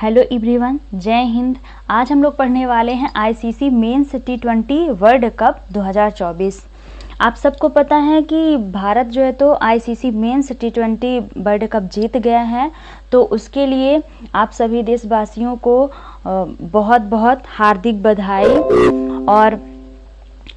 Hello everyone, जय हिंद। आज हम लोग पढ़ने वाले हैं आईसीसी मेंस टी20 वर्ल्ड कप 2024। आप सबको पता है कि भारत जो है तो आईसीसी मेंस टी20 वर्ल्ड कप जीत गया है। तो उसके लिए आप सभी देशवासियों को बहुत बहुत हार्दिक बधाई। और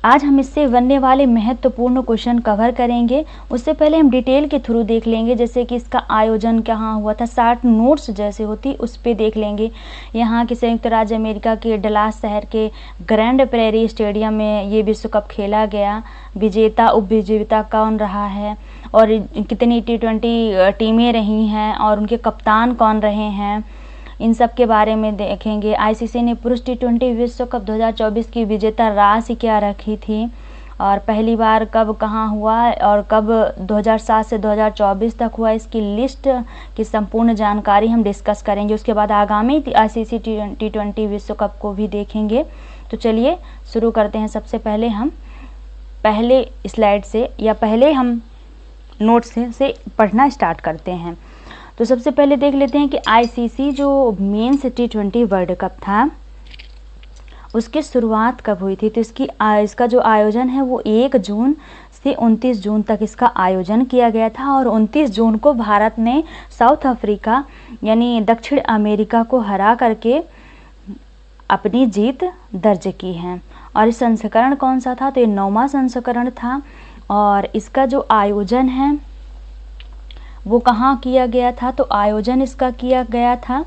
आज हम इससे बनने वाले महत्वपूर्ण क्वेश्चन कवर करेंगे। उससे पहले हम डिटेल के थ्रू देख लेंगे, जैसे कि इसका आयोजन कहाँ हुआ था, शार्ट नोट्स जैसे होती उस पर देख लेंगे। यहाँ के संयुक्त राज्य अमेरिका के डलास शहर के ग्रैंड प्रेरी स्टेडियम में ये विश्व कप खेला गया। विजेता उप विजेता कौन रहा है और कितनी टी20 टीमें रही हैं और उनके कप्तान कौन रहे हैं, इन सब के बारे में देखेंगे। आईसीसी ने पुरुष टी20 विश्व कप 2024 की विजेता राशि क्या रखी थी और पहली बार कब कहाँ हुआ और कब 2007 से 2024 तक हुआ, इसकी लिस्ट की संपूर्ण जानकारी हम डिस्कस करेंगे। उसके बाद आगामी आईसीसी टी20 विश्व कप को भी देखेंगे। तो चलिए शुरू करते हैं। सबसे पहले हम पहले स्लाइड से या पहले हम नोट्स से पढ़ना स्टार्ट करते हैं। तो सबसे पहले देख लेते हैं कि आईसीसी जो मेंस टी20 वर्ल्ड कप था उसकी शुरुआत कब हुई थी। तो इसका जो आयोजन है वो 1 जून से 29 जून तक इसका आयोजन किया गया था और 29 जून को भारत ने साउथ अफ्रीका यानी दक्षिण अमेरिका को हरा करके अपनी जीत दर्ज की है। और इस संस्करण कौन सा था, तो ये 9वां संस्करण था। और इसका जो आयोजन है वो कहाँ किया गया था, तो आयोजन इसका किया गया था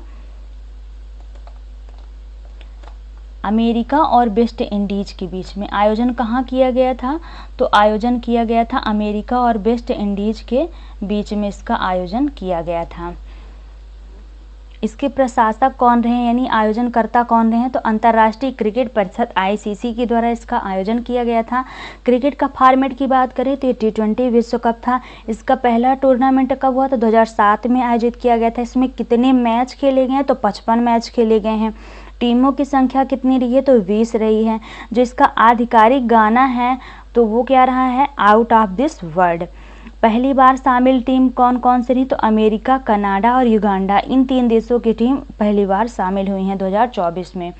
अमेरिका और वेस्ट इंडीज के बीच में। आयोजन कहाँ किया गया था, तो आयोजन किया गया था अमेरिका और वेस्ट इंडीज के बीच में इसका आयोजन किया गया था। इसके प्रशासक कौन रहे यानी आयोजनकर्ता कौन रहे हैं, तो अंतर्राष्ट्रीय क्रिकेट परिषद आईसीसी के द्वारा इसका आयोजन किया गया था। क्रिकेट का फॉर्मेट की बात करें तो ये टी20 विश्व कप था। इसका पहला टूर्नामेंट कब हुआ, तो 2007 में आयोजित किया गया था। इसमें कितने मैच खेले गए हैं, तो 55 मैच खेले गए हैं। टीमों की संख्या कितनी रही है, तो 20 रही है। जो इसका आधिकारिक गाना है तो वो क्या रहा है, आउट ऑफ दिस वर्ल्ड। पहली बार शामिल टीम कौन कौन सी रही, तो अमेरिका, कनाडा और युगांडा, इन 3 देशों की टीम पहली बार शामिल हुई हैं 2024 में।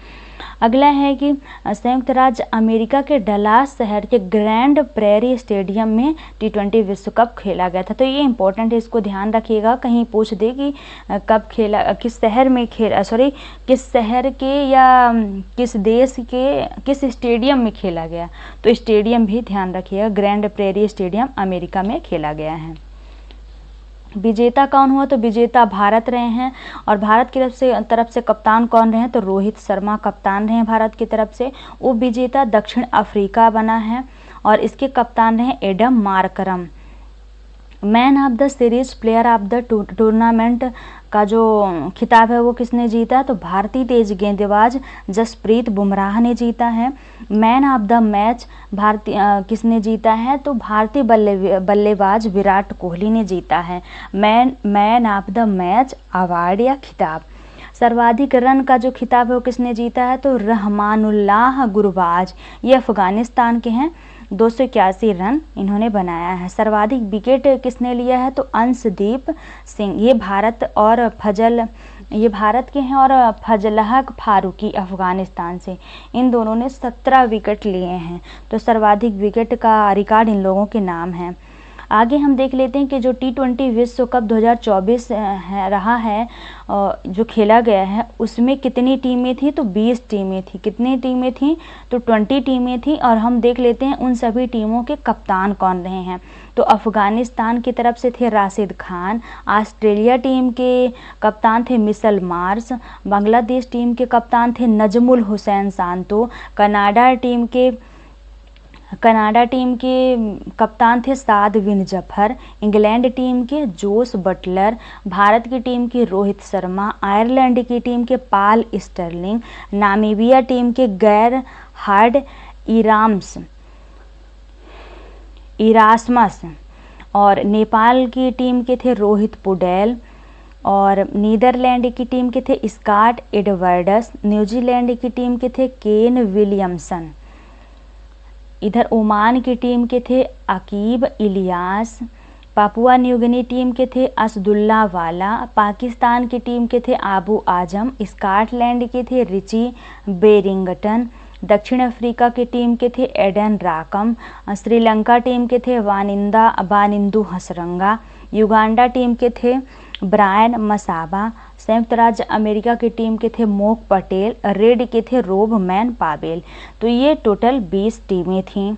अगला है कि संयुक्त राज्य अमेरिका के डलास शहर के ग्रैंड प्रेरी स्टेडियम में टी20 विश्व कप खेला गया था। तो ये इंपॉर्टेंट है, इसको ध्यान रखिएगा, कहीं पूछ दे कि कब खेला, किस शहर में खेला, किस शहर के या किस देश के किस स्टेडियम में खेला गया, तो स्टेडियम भी ध्यान रखिएगा। ग्रैंड प्रेरी स्टेडियम अमेरिका में खेला गया है। विजेता कौन हुआ, तो विजेता भारत रहे हैं। और भारत की तरफ से कप्तान कौन रहे हैं, तो रोहित शर्मा कप्तान रहे हैं भारत की तरफ से। उप विजेता दक्षिण अफ्रीका बना है और इसके कप्तान रहे Adam Markram. Man of the series, player of the tournament का जो खिताब है वो किसने जीता, तो भारतीय तेज गेंदबाज जसप्रीत बुमराह ने जीता है। मैन ऑफ द मैच किसने जीता है, तो भारतीय बल्लेबाज विराट कोहली ने जीता है man of the match award या खिताब। सर्वाधिक रन का जो खिताब है वो किसने जीता है, तो रहमानुल्लाह गुरबाज, ये अफगानिस्तान के हैं। 281 रन इन्होंने बनाया है। सर्वाधिक विकेट किसने लिया है, तो अंशदीप सिंह, ये भारत के हैं और फजलह फारूकी अफगानिस्तान से, इन दोनों ने 17 विकेट लिए हैं। तो सर्वाधिक विकेट का रिकॉर्ड इन लोगों के नाम है। आगे हम देख लेते हैं कि जो टी20 विश्व कप 2024 रहा है जो खेला गया है उसमें कितनी टीमें थी, तो 20 टीमें थी। कितनी टीमें थी, तो 20 टीमें थी। और हम देख लेते हैं उन सभी टीमों के कप्तान कौन रहे हैं। तो अफगानिस्तान की तरफ से थे राशिद खान, ऑस्ट्रेलिया टीम के कप्तान थे मिशेल मार्श, बांग्लादेश टीम के कप्तान थे Najmul Hussain Santo, Canada team के कप्तान थे साद बिन जफर, इंग्लैंड टीम के जोस बटलर, भारत की टीम के रोहित शर्मा, आयरलैंड की टीम के पॉल स्टर्लिंग, नामीबिया टीम के गैर हार्ड इरास्मस और नेपाल की टीम के थे रोहित पुडेल और नीदरलैंड की टीम के थे स्कॉट एडवर्ड्स, न्यूजीलैंड की टीम के थे केन विलियमसन, इधर ओमान की टीम के थे Aqib Ilyas, Papua New Guinea team के थे असदुल्ला वाला, पाकिस्तान की टीम के थे आबू आजम, स्कॉटलैंड के थे रिची बेरिंगटन, दक्षिण अफ्रीका की टीम के थे एडन राकम, श्रीलंका टीम के थे वानिंदु हसरंगा, युगांडा टीम के थे ब्रायन मसाबा, संयुक्त राज्य अमेरिका की टीम के थे मोक पटेल, रेड के थे रोब मैन पावेल। तो ये टोटल 20 टीमें थीं।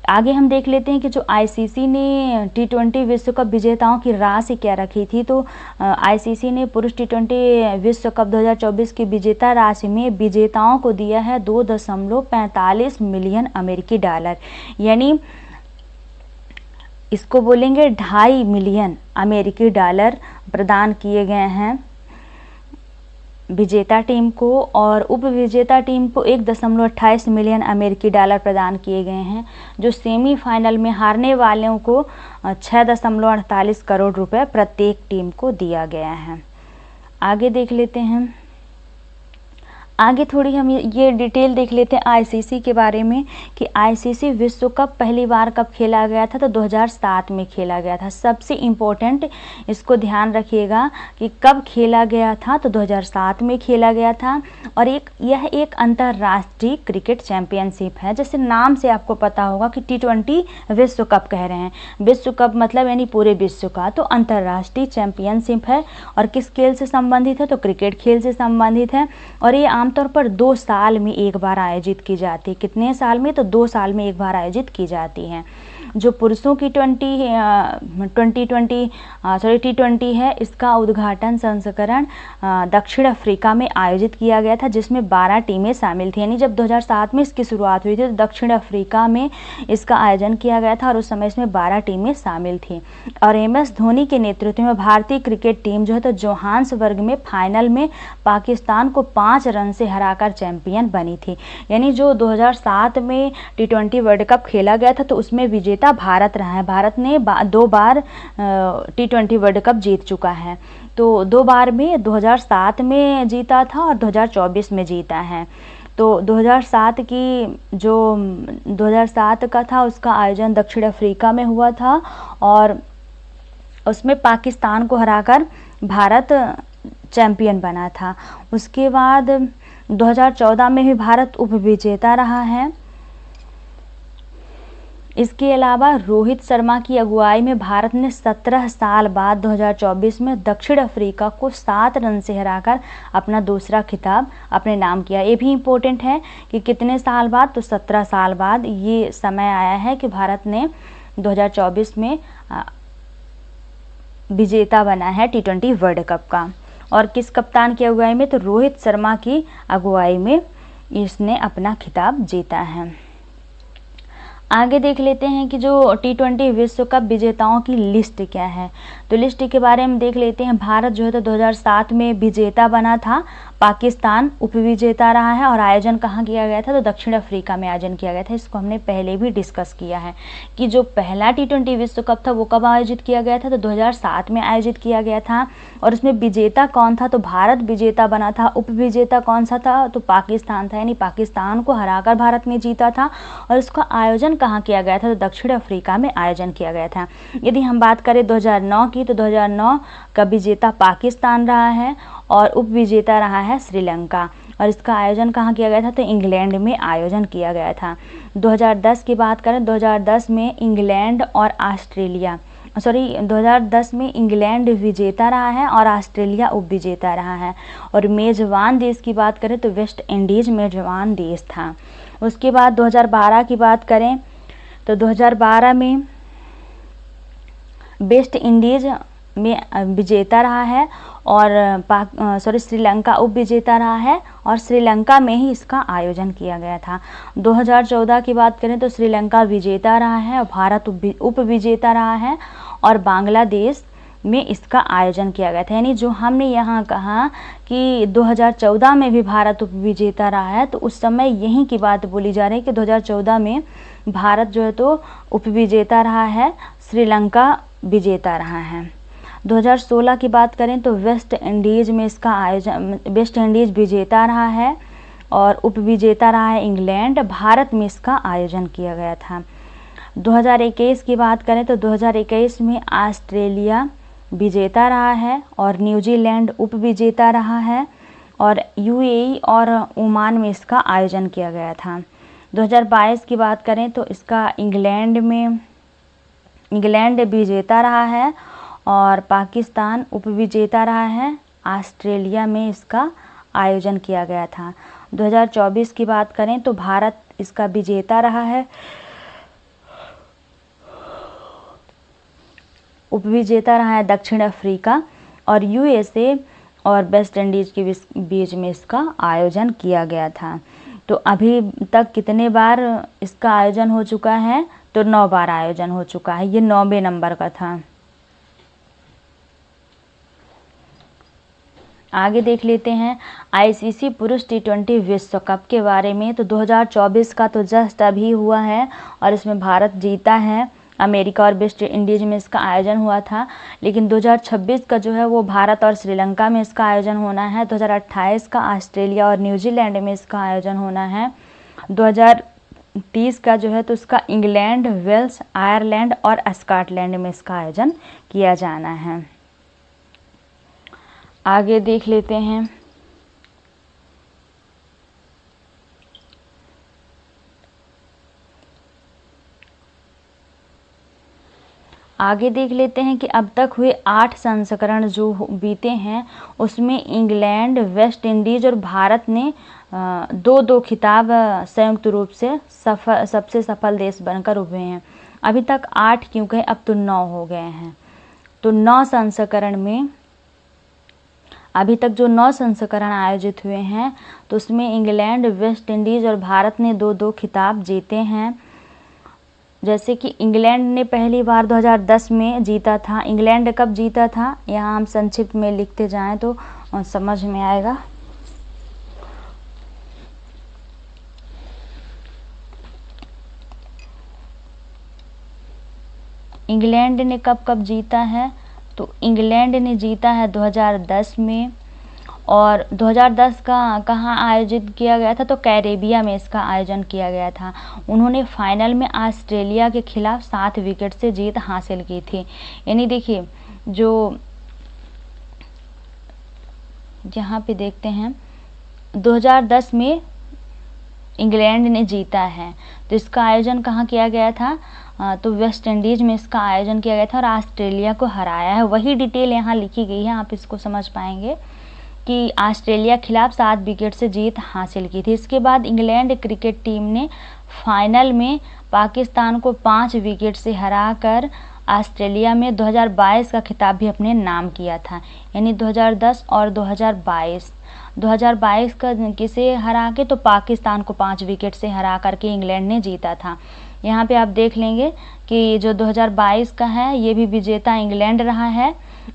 आगे हम देख लेते हैं कि जो आईसीसी ने T20 विश्व कप विजेताओं की राशि क्या रखी थी। तो आईसीसी ने पुरुष T20 विश्व कप 2024 की विजेता राशि में विजेताओं को दिया है 2.45 मिलियन अमेरिकी डॉलर, यानी इसको बोलेंगे 2.5 मिलियन अमेरिकी डॉलर प्रदान किए गए हैं विजेता टीम को, और उप विजेता टीम को 1.28 मिलियन अमेरिकी डॉलर प्रदान किए गए हैं। जो सेमीफाइनल में हारने वालों को 6.48 करोड़ रुपए प्रत्येक टीम को दिया गया है। आगे देख लेते हैं, आगे थोड़ी हम ये डिटेल देख लेते हैं आईसीसी के बारे में कि आईसीसी विश्व कप पहली बार कब खेला गया था। तो 2007 में खेला गया था। सबसे इम्पोर्टेंट इसको ध्यान रखिएगा कि कब खेला गया था। तो 2007 में खेला गया था, और यह एक अंतर्राष्ट्रीय क्रिकेट चैंपियनशिप है। जैसे नाम से आपको पता होगा कि T20 विश्व कप कह रहे हैं, विश्व कप मतलब यानी पूरे विश्व का। तो अंतर्राष्ट्रीय चैंपियनशिप है, और किस खेल से संबंधित है? तो क्रिकेट खेल से संबंधित है, और ये आमतौर पर 2 साल में एक बार आयोजित की जाती है। कितने साल में? तो 2 साल में एक बार आयोजित की जाती है। जो पुरुषों की T20 है, इसका उद्घाटन संस्करण दक्षिण अफ्रीका में आयोजित किया गया था, जिसमें 12 टीमें शामिल थी। यानी जब 2007 में इसकी शुरुआत हुई थी तो दक्षिण अफ्रीका में इसका आयोजन किया गया था, और उस समय इसमें 12 टीमें शामिल थी। और MS धोनी के नेतृत्व में भारतीय क्रिकेट टीम जो है तो जोहान्सबर्ग में फाइनल में पाकिस्तान को 5 रन से हराकर चैंपियन बनी थी। यानी जो 2007 में T20 वर्ल्ड कप खेला गया था तो उसमें विजेता भारत रहा है। भारत ने 2 बार T20 वर्ल्ड कप जीत चुका है। तो 2 बार में 2007 में जीता था और 2024 में जीता है। तो 2007 का था, उसका आयोजन दक्षिण अफ्रीका में हुआ था, और उसमें पाकिस्तान को हराकर भारत चैंपियन बना था। उसके बाद 2014 में भी भारत उपविजेता रहा है। इसके अलावा रोहित शर्मा की अगुवाई में भारत ने 17 साल बाद 2024 में दक्षिण अफ्रीका को 7 रन से हराकर अपना दूसरा खिताब अपने नाम किया। ये भी इम्पोर्टेंट है कि कितने साल बाद? तो 17 साल बाद ये समय आया है कि भारत ने 2024 में विजेता बना है T20 वर्ल्ड कप का। और किस कप्तान की अगुवाई में? तो रोहित शर्मा की अगुवाई में इसने अपना खिताब जीता है। आगे देख लेते हैं कि जो T20 विश्व कप विजेताओं की लिस्ट क्या है। तो लिस्ट के बारे में देख लेते हैं। भारत जो है तो 2007 में विजेता बना था, पाकिस्तान उपविजेता रहा है, और आयोजन कहाँ किया गया था? तो दक्षिण अफ्रीका में आयोजन किया गया था। इसको हमने पहले भी डिस्कस किया है कि जो पहला T20 विश्व कप था वो कब आयोजित किया गया था? तो 2007 में आयोजित किया गया था, और उसमें विजेता कौन था? तो भारत विजेता बना था। उपविजेता कौन सा था? तो पाकिस्तान था, यानी पाकिस्तान को हराकर भारत ने जीता था, और इसका आयोजन कहाँ किया गया था? तो दक्षिण अफ्रीका में आयोजन किया गया था। यदि हम बात करें 2009 की, तो 2009 का विजेता पाकिस्तान रहा है, और उपविजेता रहा है श्रीलंका, और इसका आयोजन कहाँ किया गया था? तो इंग्लैंड में आयोजन किया गया था। 2010 की बात करें, 2010 में इंग्लैंड और ऑस्ट्रेलिया 2010 में इंग्लैंड विजेता रहा है और ऑस्ट्रेलिया उपविजेता रहा है। और मेजबान देश की बात करें तो वेस्ट इंडीज़ मेजबान देश था। उसके बाद 2012 की बात करें तो 2012 में वेस्ट इंडीज़ में विजेता रहा है, और श्रीलंका उप विजेता रहा है, और श्रीलंका में ही इसका आयोजन किया गया था। 2014 की बात करें तो श्रीलंका विजेता रहा है और भारत उप विजेता रहा है, और बांग्लादेश में इसका आयोजन किया गया था। यानी जो हमने यहाँ कहा कि 2014 में भी भारत उप विजेता रहा है, तो उस समय यहीं की बात बोली जा रही है कि 2014 में भारत जो है तो उप विजेता रहा है, श्रीलंका विजेता रहा है। 2016 की बात करें तो वेस्ट इंडीज़ में इसका आयोजन, वेस्ट इंडीज़ विजेता रहा है और उप विजेता रहा है इंग्लैंड। भारत में इसका आयोजन किया गया था। 2021 की बात करें तो 2021 में ऑस्ट्रेलिया विजेता रहा है और न्यूजीलैंड उप विजेता रहा है और यूएई और ओमान में इसका आयोजन किया गया था। 2022 की बात करें तो इसका इंग्लैंड विजेता रहा है और पाकिस्तान उपविजेता रहा है। ऑस्ट्रेलिया में इसका आयोजन किया गया था। 2024 की बात करें तो भारत इसका विजेता रहा है, उपविजेता रहा है दक्षिण अफ्रीका और यूएसए और वेस्ट इंडीज के बीच में इसका आयोजन किया गया था। तो अभी तक कितने बार इसका आयोजन हो चुका है? तो 9 बार आयोजन हो चुका है। ये 9वें नंबर का था। आगे देख लेते हैं आईसीसी पुरुष T20 विश्व कप के बारे में। तो 2024 का तो जस्ट अभी हुआ है और इसमें भारत जीता है। अमेरिका और वेस्ट इंडीज में इसका आयोजन हुआ था, लेकिन 2026 का जो है वो भारत और श्रीलंका में इसका आयोजन होना है। 2028 का ऑस्ट्रेलिया और न्यूजीलैंड में इसका आयोजन होना है। 2030 का जो है तो इसका इंग्लैंड, वेल्स, आयरलैंड और स्कॉटलैंड में इसका आयोजन किया जाना है। आगे देख लेते हैं कि अब तक हुए 8 संस्करण जो बीते हैं उसमें इंग्लैंड, वेस्ट इंडीज और भारत ने 2-2 खिताब संयुक्त रूप से सबसे सफल देश बनकर उभरे हैं। अभी तक 8 क्यों गए, अब तो 9 हो गए हैं। तो 9 संस्करण में अभी तक जो 9 संस्करण आयोजित हुए हैं तो उसमें इंग्लैंड, वेस्ट इंडीज और भारत ने 2-2 खिताब जीते हैं। जैसे कि इंग्लैंड ने पहली बार 2010 में जीता था। इंग्लैंड कब जीता था, यहाँ हम संक्षिप्त में लिखते जाएं तो समझ में आएगा। इंग्लैंड ने कब जीता है, तो इंग्लैंड ने जीता है 2010 में। और 2010 का कहाँ आयोजित किया गया था, तो कैरेबिया में इसका आयोजन किया गया था। उन्होंने फाइनल में ऑस्ट्रेलिया के खिलाफ 7 विकेट से जीत हासिल की थी। यानी देखिए, जो यहाँ पे देखते हैं 2010 में इंग्लैंड ने जीता है, तो इसका आयोजन कहाँ किया गया था, तो वेस्ट इंडीज में इसका आयोजन किया गया था और ऑस्ट्रेलिया को हराया है। वही डिटेल यहाँ लिखी गई है, आप इसको समझ पाएंगे कि ऑस्ट्रेलिया खिलाफ 7 विकेट से जीत हासिल की थी। इसके बाद इंग्लैंड क्रिकेट टीम ने फाइनल में पाकिस्तान को 5 विकेट से हराकर ऑस्ट्रेलिया में 2022 का खिताब भी अपने नाम किया था। यानी 2010 और 2022 का किसे हरा के, तो पाकिस्तान को 5 विकेट से हरा करके इंग्लैंड ने जीता था। यहाँ पे आप देख लेंगे कि जो 2022 का है ये भी विजेता इंग्लैंड रहा है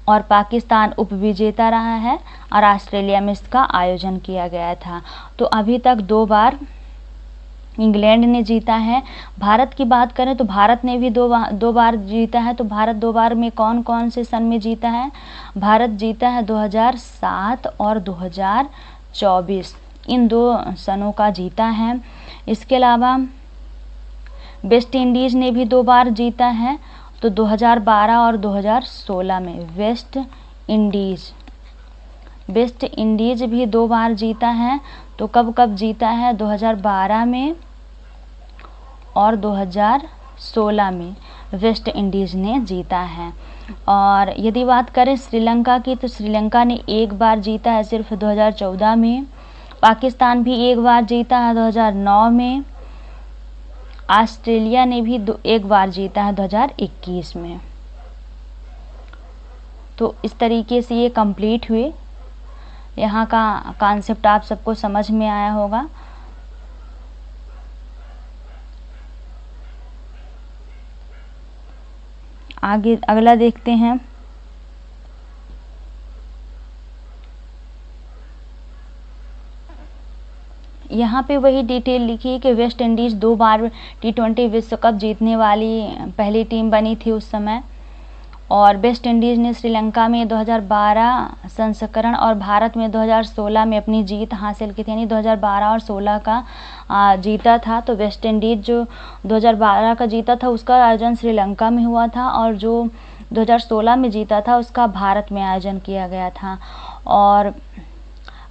और पाकिस्तान उपविजेता रहा है और ऑस्ट्रेलिया में इसका आयोजन किया गया था। तो अभी तक 2 बार इंग्लैंड ने जीता है। भारत की बात करें तो भारत ने भी 2 बार जीता है। तो भारत 2 बार में कौन कौन से सन में जीता है, भारत जीता है 2007 और 2024, इन 2 सनों का जीता है। इसके अलावा वेस्ट इंडीज़ ने भी 2 बार जीता है, तो 2012 और 2016 में वेस्ट इंडीज़ भी 2 बार जीता है। तो कब जीता है, 2012 में और 2016 में वेस्ट इंडीज़ ने जीता है। और यदि बात करें श्रीलंका की, तो श्रीलंका ने 1 बार जीता है सिर्फ 2014 में। पाकिस्तान भी 1 बार जीता है 2009 में। ऑस्ट्रेलिया ने भी 1 बार जीता है 2021 में। तो इस तरीके से ये कंप्लीट हुए। यहाँ का कॉन्सेप्ट आप सबको समझ में आया होगा। आगे अगला देखते हैं। यहाँ पे वही डिटेल लिखी है कि वेस्ट इंडीज़ 2 बार T20 विश्व कप जीतने वाली पहली टीम बनी थी उस समय। और वेस्ट इंडीज़ ने श्रीलंका में 2012 संस्करण और भारत में 2016 में अपनी जीत हासिल की थी, यानी 2012 और 16 का जीता था। तो वेस्ट इंडीज़ जो 2012 का जीता था उसका आयोजन श्रीलंका में हुआ था, और जो 2016 में जीता था उसका भारत में आयोजन किया गया था। और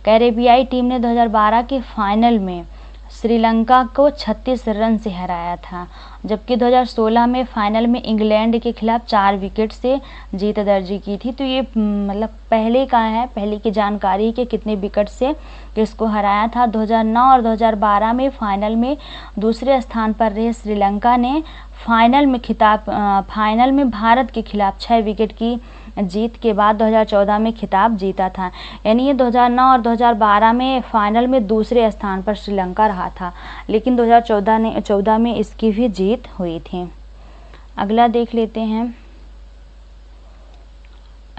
कैरेबियाई टीम ने 2012 के फाइनल में श्रीलंका को 36 रन से हराया था, जबकि 2016 में फाइनल में इंग्लैंड के खिलाफ 4 विकेट से जीत दर्ज की थी। तो ये मतलब पहले का है, पहले की जानकारी कि कितने विकेट से किसको हराया था। 2009 और 2012 में फाइनल में दूसरे स्थान पर रहे श्रीलंका ने फाइनल में भारत के खिलाफ 6 विकेट की जीत के बाद 2014 में खिताब जीता था। यानी ये 2009 और 2012 में फाइनल में दूसरे स्थान पर श्रीलंका रहा था, लेकिन 2014 में इसकी भी जीत हुई थी। अगला देख लेते हैं।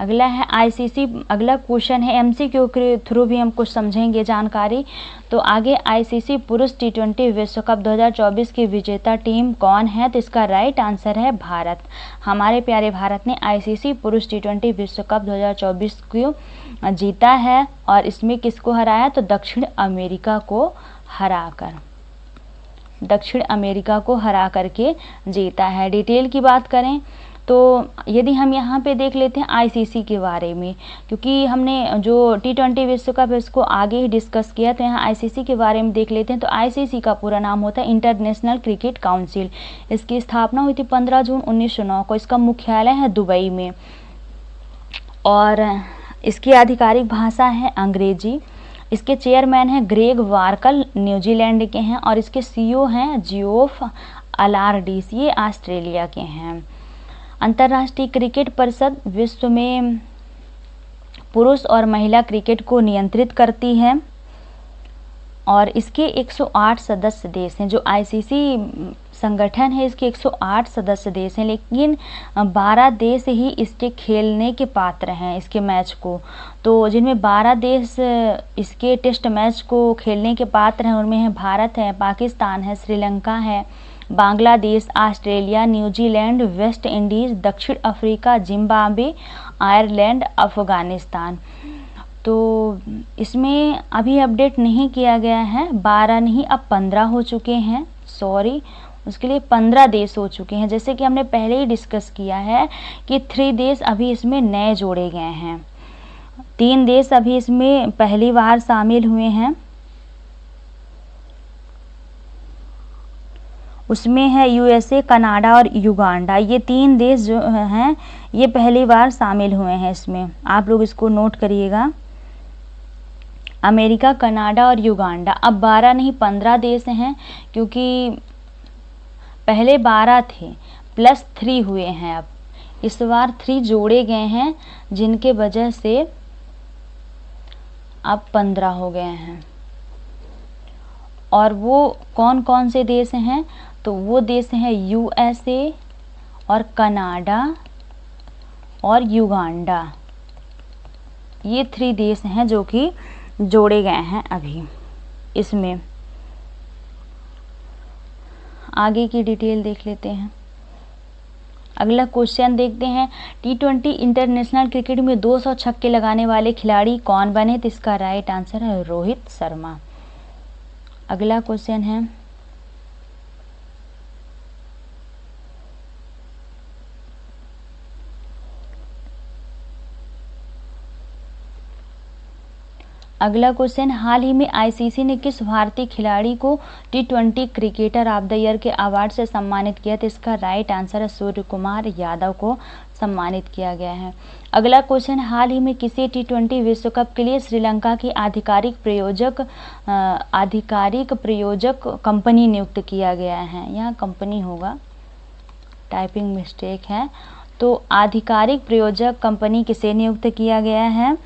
अगला है आईसीसी, अगला क्वेश्चन है एमसीक्यू के थ्रू भी हम कुछ समझेंगे जानकारी। तो आगे आईसीसी पुरुष T20 विश्व कप 2024 की विजेता टीम कौन है? तो इसका राइट आंसर है भारत। हमारे प्यारे भारत ने आईसीसी पुरुष T20 विश्व कप 2024 को जीता है, और इसमें किसको हराया? तो दक्षिण अमेरिका को हरा करके जीता है। डिटेल की बात करें तो यदि हम यहाँ पे देख लेते हैं आईसीसी के बारे में, क्योंकि हमने जो T20 विश्व कप है इसको आगे ही डिस्कस किया, तो यहाँ आईसीसी के बारे में देख लेते हैं। तो आईसीसी का पूरा नाम होता है इंटरनेशनल क्रिकेट काउंसिल। इसकी स्थापना हुई थी 15 जून 1909 को। इसका मुख्यालय है दुबई में, और इसकी आधिकारिक भाषा है अंग्रेजी। इसके चेयरमैन हैं ग्रेग वार्कल, न्यूजीलैंड के हैं, और इसके सीईओ हैं जियोफ अलारडीस, ये ऑस्ट्रेलिया के हैं। अंतर्राष्ट्रीय क्रिकेट परिषद विश्व में पुरुष और महिला क्रिकेट को नियंत्रित करती है, और इसके 108 सदस्य देश हैं। जो आईसीसी संगठन है इसके 108 सदस्य देश हैं, लेकिन 12 देश ही इसके खेलने के पात्र हैं इसके मैच को। तो जिनमें 12 देश इसके टेस्ट मैच को खेलने के पात्र हैं उनमें है भारत है, पाकिस्तान है, श्रीलंका है, Bangladesh, Australia, New Zealand, West Indies, दक्षिण अफ्रीका, जिम्बाब्वे, आयरलैंड, अफ़गानिस्तान। तो इसमें अभी अपडेट नहीं किया गया है, 12 नहीं अब 15 हो चुके हैं, उसके लिए 15 देश हो चुके हैं। जैसे कि हमने पहले ही डिस्कस किया है कि 3 देश अभी इसमें नए जोड़े गए हैं, 3 देश अभी इसमें पहली बार शामिल हुए हैं। उसमें है यूएसए, कनाडा और युगांडा। ये 3 देश जो हैं ये पहली बार शामिल हुए हैं इसमें, आप लोग इसको नोट करिएगा। अमेरिका, कनाडा और युगांडा। अब 12 नहीं 15 देश हैं, क्योंकि पहले 12 थे प्लस 3 हुए हैं। अब इस बार 3 जोड़े गए हैं, जिनके वजह से अब 15 हो गए हैं। और वो कौन कौन से देश हैं? तो वो देश हैं यूएसए और कनाडा और युगांडा। ये 3 देश हैं जो कि जोड़े गए हैं अभी इसमें। आगे की डिटेल देख लेते हैं। अगला क्वेश्चन देखते हैं, T20 इंटरनेशनल क्रिकेट में 200 छक्के लगाने वाले खिलाड़ी कौन बने? तो इसका राइट आंसर है रोहित शर्मा। अगला क्वेश्चन है, अगला क्वेश्चन, हाल ही में आईसीसी ने किस भारतीय खिलाड़ी को T20 cricketer of the year के अवार्ड से सम्मानित किया? तो इसका राइट आंसर है सूर्य कुमार यादव को सम्मानित किया गया है। अगला क्वेश्चन, हाल ही में किसी T20 विश्व कप के लिए श्रीलंका की आधिकारिक प्रायोजक कंपनी नियुक्त किया गया है? यहाँ कंपनी होगा, टाइपिंग मिस्टेक है। तो आधिकारिक प्रायोजक कंपनी किसे नियुक्त किया गया है?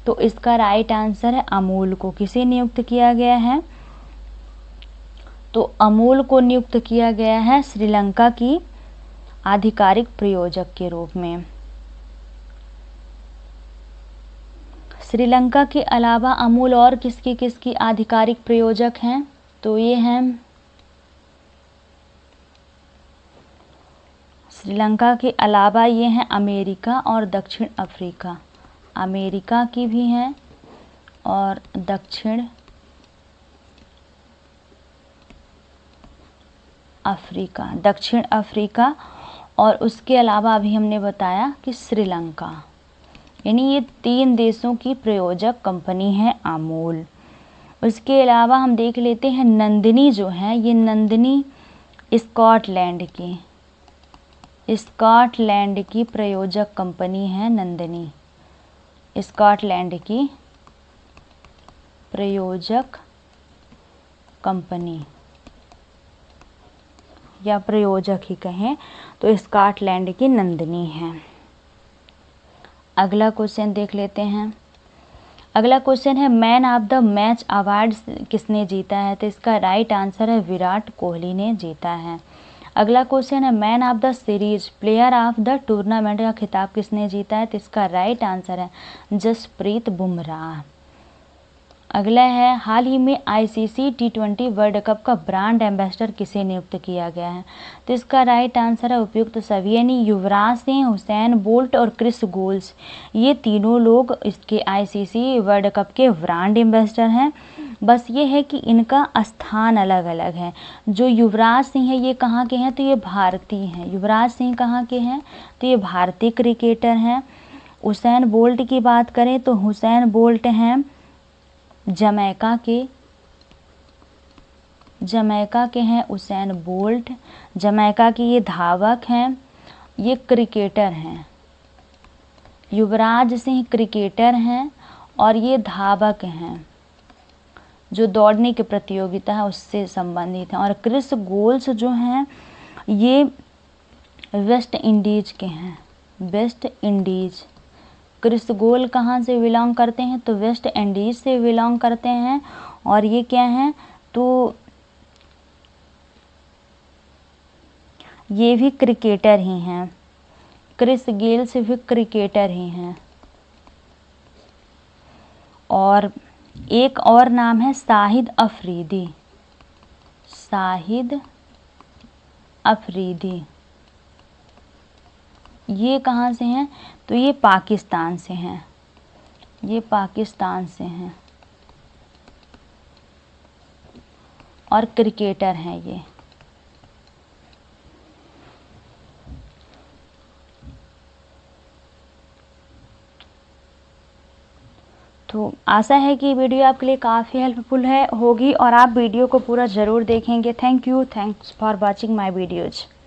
तो इसका राइट आंसर है अमूल को। किसे नियुक्त किया गया है? तो अमूल को नियुक्त किया गया है श्रीलंका की आधिकारिक प्रायोजक के रूप में। श्रीलंका के अलावा अमूल और किसकी आधिकारिक प्रायोजक हैं? तो ये हैं श्रीलंका के अलावा ये हैं अमेरिका और दक्षिण अफ्रीका, अमेरिका की भी हैं और दक्षिण अफ्रीका और उसके अलावा अभी हमने बताया कि श्रीलंका, यानी ये 3 देशों की प्रायोजक कंपनी है अमूल। उसके अलावा हम देख लेते हैं नंदिनी जो है, ये नंदिनी स्कॉटलैंड की प्रायोजक कंपनी है। नंदिनी स्कॉटलैंड की प्रायोजक कंपनी या प्रायोजक ही कहें तो स्कॉटलैंड की नंदिनी है। अगला क्वेश्चन देख लेते हैं। अगला क्वेश्चन है man of the match award किसने जीता है? तो इसका राइट आंसर है विराट कोहली ने जीता है। अगला क्वेश्चन है man of the series player of the tournament का खिताब किसने जीता है? तो इसका राइट आंसर है जसप्रीत बुमराह। अगला है हाल ही में आईसीसी T20 वर्ल्ड कप का ब्रांड एम्बेसडर किसे नियुक्त किया गया है? तो इसका राइट आंसर है उपयुक्त सभी, यानी युवराज सिंह, हुसैन बोल्ट और क्रिस गेल्स, ये तीनों लोग इसके आईसीसी वर्ल्ड कप के ब्रांड एम्बेसडर हैं। बस ये है कि इनका स्थान अलग अलग है। जो युवराज सिंह है ये कहाँ के हैं? तो ये भारतीय हैं। युवराज सिंह कहाँ के हैं? तो ये भारतीय क्रिकेटर हैं। हुसैन बोल्ट की बात करें तो हुसैन बोल्ट हैं जमैका के हैं हुसैन बोल्ट, जमैका के ये धावक हैं, ये क्रिकेटर हैं। युवराज सिंह क्रिकेटर हैं और ये धावक हैं, जो दौड़ने की प्रतियोगिता है उससे संबंधित हैं। और क्रिस गेल्स जो हैं ये वेस्ट इंडीज के हैं, वेस्ट इंडीज। क्रिस गेल कहाँ से बिलोंग करते हैं? तो वेस्ट इंडीज से बिलोंग करते हैं। और ये क्या हैं? तो ये भी क्रिकेटर ही हैं, क्रिस गेल्स भी क्रिकेटर ही हैं। और एक और नाम है शाहिद अफरीदी, शाहिद अफरीदी, ये कहाँ से हैं? तो ये पाकिस्तान से हैं, ये पाकिस्तान से हैं और क्रिकेटर हैं ये। तो आशा है कि वीडियो आपके लिए काफ़ी हेल्पफुल होगी और आप वीडियो को पूरा ज़रूर देखेंगे। Thank you, thanks for watching my videos.